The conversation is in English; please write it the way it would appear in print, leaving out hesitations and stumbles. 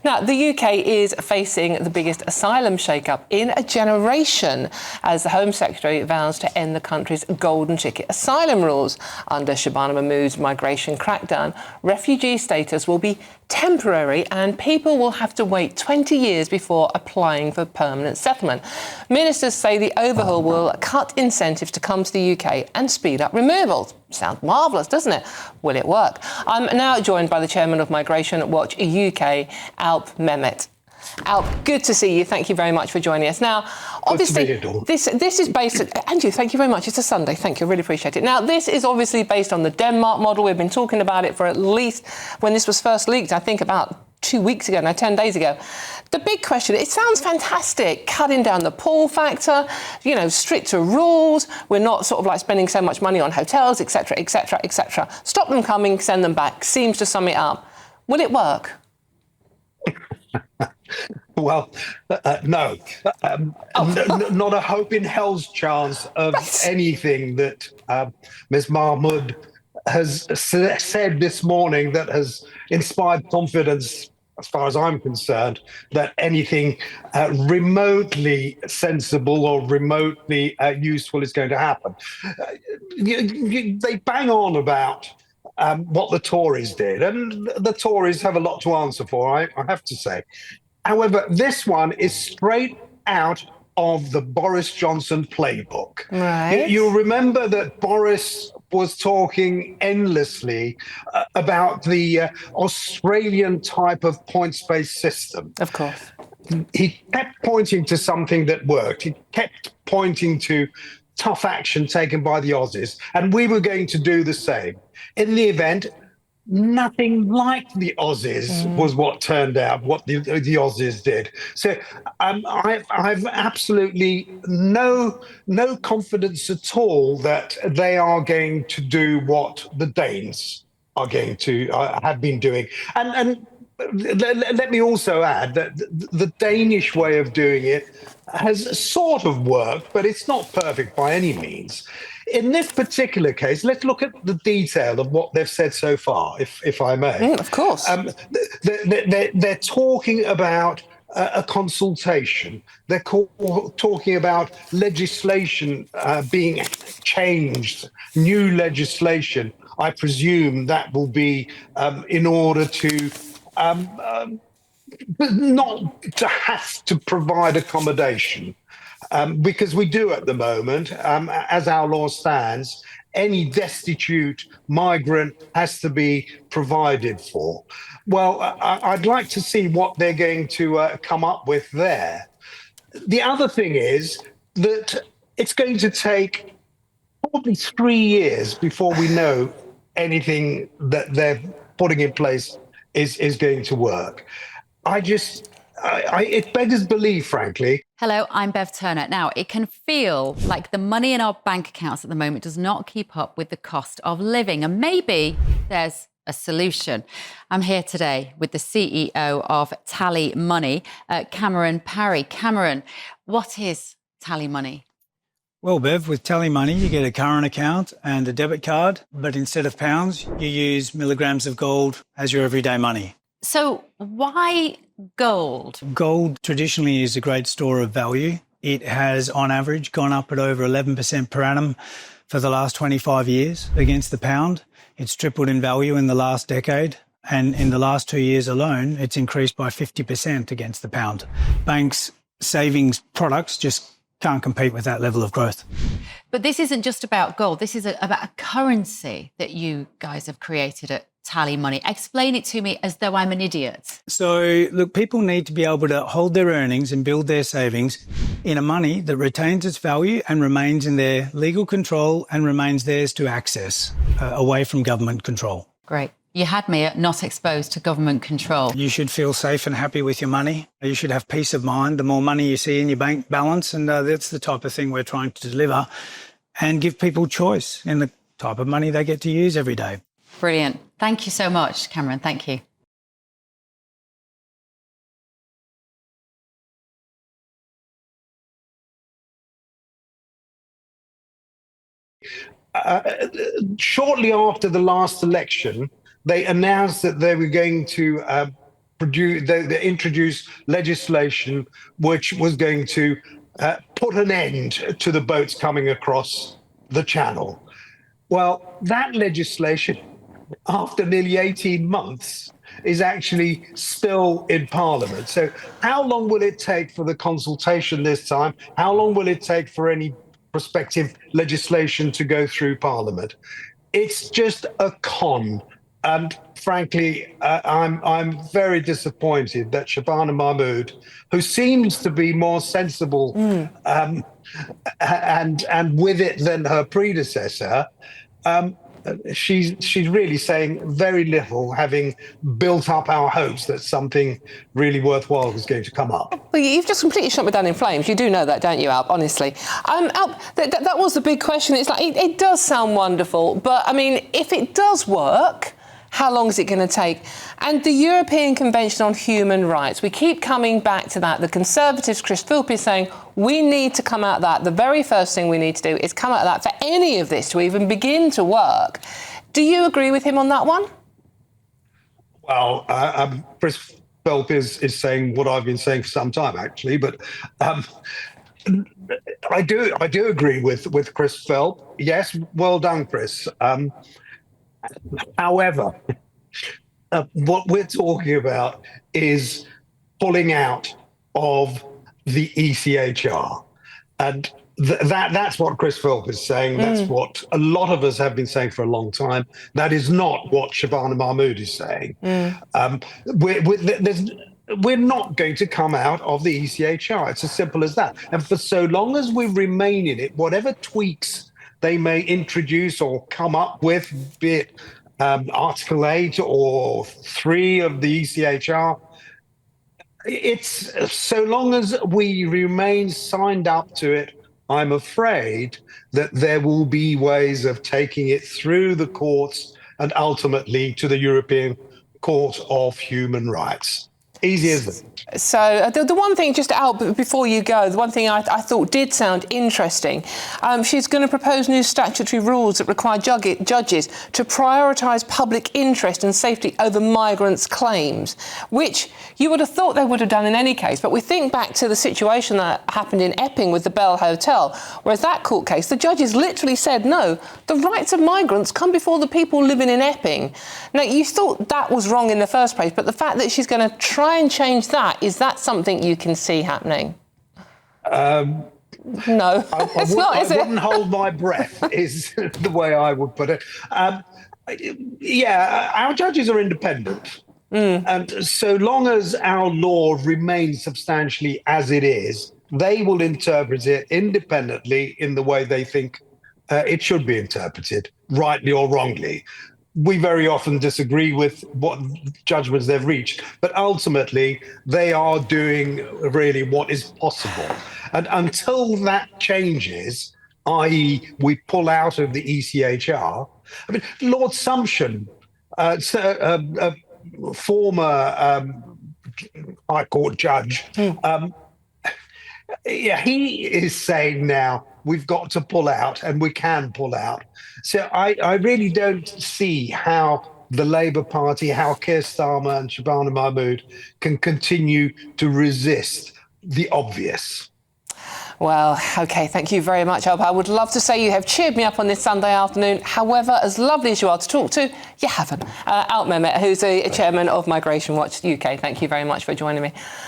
Now, the UK is facing the biggest asylum shake-up in a generation as the Home Secretary vows to end the country's golden ticket asylum rules. Under Shabana Mahmood's migration crackdown, refugee status will be temporary and people will have to wait 20 years before applying for permanent settlement. Ministers say the overhaul will cut incentives to come to the UK and speed up removals. Sounds marvellous, doesn't it? Will it work? I'm now joined by the chairman of Migration Watch UK, Alp Mehmet. Alp, good to see you. Thank you very much for joining us. Now, obviously, this is based... Andrew, thank you very much. It's a Sunday. Thank you. I really appreciate it. Now, this is obviously based on the Denmark model. We've been talking about it for at least, when this was first leaked, I think about 2 weeks ago, no, 10 days ago. The big question, it sounds fantastic, cutting down the pull factor, you know, stricter rules. We're not sort of like spending so much money on hotels, etc., etc., etc. Stop them coming, send them back. Seems to sum it up. Will it work? Well, no. Not a hope in hell's chance of anything that Ms. Mahmood has said this morning that has inspired confidence, as far as I'm concerned, that anything remotely sensible or remotely useful is going to happen. They bang on about what the Tories did, and the Tories have a lot to answer for, I have to say. However, this one is straight out of the Boris Johnson playbook. Right. You'll remember that Boris was talking endlessly about the Australian type of points-based system. Of course. He kept pointing to something that worked. He kept pointing to tough action taken by the Aussies, and we were going to do the same. In the event, nothing like the Aussies was what turned out, what the Aussies did. So I've absolutely no confidence at all that they are going to do what the Danes are going to have been doing. And let me also add that the Danish way of doing it has sort of worked, but it's not perfect by any means. In this particular case, let's look at the detail of what they've said so far, if I may. Of course. They're talking about a consultation. They're talking about legislation being changed, new legislation. I presume that will be in order to not to have to provide accommodation. Because we do at the moment, as our law stands, any destitute migrant has to be provided for. Well, I'd like to see what they're going to come up with there. The other thing is that it's going to take probably 3 years before we know anything that they're putting in place is going to work. It beggars belief, frankly. Hello, I'm Bev Turner. Now, it can feel like the money in our bank accounts at the moment does not keep up with the cost of living, and maybe there's a solution. I'm here today with the CEO of TallyMoney, Cameron Parry. Cameron, what is TallyMoney? Well, Bev, with TallyMoney, you get a current account and a debit card, but instead of pounds, you use milligrams of gold as your everyday money. So why gold? Gold traditionally is a great store of value. It has, on average, gone up at over 11% per annum for the last 25 years against the pound. It's tripled in value in the last decade. And in the last 2 years alone, it's increased by 50% against the pound. Banks' savings products just can't compete with that level of growth. But this isn't just about gold. This is about a currency that you guys have created at TallyMoney. Explain it to me as though I'm an idiot. So, look, people need to be able to hold their earnings and build their savings in a money that retains its value and remains in their legal control and remains theirs to access, away from government control. Great. You had me at not exposed to government control. You should feel safe and happy with your money. You should have peace of mind the more money you see in your bank balance, and that's the type of thing we're trying to deliver, and give people choice in the type of money they get to use every day. Brilliant. Thank you so much, Cameron. Thank you. Shortly after the last election, they announced that they were going to they introduced legislation which was going to put an end to the boats coming across the channel. Well, that legislation, after nearly 18 months, is actually still in Parliament. So how long will it take for the consultation this time? How long will it take for any prospective legislation to go through Parliament? It's just a con. And frankly, I'm very disappointed that Shabana Mahmood, who seems to be more sensible and with it than her predecessor, she's really saying very little, having built up our hopes that something really worthwhile was going to come up. Well, you've just completely shot me down in flames. You do know that, don't you, Alp? Honestly, Alp, that was the big question. It's like it does sound wonderful, but I mean, if it does work, how long is it going to take? And the European Convention on Human Rights, we keep coming back to that. The Conservatives, Chris Philp, is saying we need to come out of that. The very first thing we need to do is come out of that for any of this to even begin to work. Do you agree with him on that one? Well, Chris Philp is saying what I've been saying for some time, actually, but I do agree with Chris Philp. Yes, well done, Chris. However, what we're talking about is pulling out of the ECHR. And that's what Chris Philp is saying. That's what a lot of us have been saying for a long time. That is not what Shabana Mahmood is saying. We're not going to come out of the ECHR. It's as simple as that. And for so long as we remain in it, whatever tweaks they may introduce or come up with, be it Article 8 or 3 of the ECHR, it's so long as we remain signed up to it, I'm afraid that there will be ways of taking it through the courts and ultimately to the European Court of Human Rights. Easy as that. So the one thing, just out before you go, the one thing I thought did sound interesting, she's going to propose new statutory rules that require judges to prioritise public interest and safety over migrants' claims, which you would have thought they would have done in any case. But we think back to the situation that happened in Epping with the Bell Hotel, whereas that court case, the judges literally said, no, the rights of migrants come before the people living in Epping. Now, you thought that was wrong in the first place, but the fact that she's going to try and change that, is that something you can see happening? No, it's not, is it? I wouldn't hold my breath, is the way I would put it. Yeah, our judges are independent. And so long as our law remains substantially as it is, they will interpret it independently in the way they think it should be interpreted, rightly or wrongly. We very often disagree with what judgments they've reached, but ultimately they are doing really what is possible. And until that changes, i.e. we pull out of the ECHR, I mean, Lord Sumption, former High Court judge, yeah, he is saying now we've got to pull out, and we can pull out. So I really don't see how the Labour Party, how Keir Starmer and Shabana Mahmood can continue to resist the obvious. Well, OK, thank you very much, Alp. I would love to say you have cheered me up on this Sunday afternoon. However, as lovely as you are to talk to, you haven't. Alp Mehmet, who's the chairman of Migration Watch UK, thank you very much for joining me.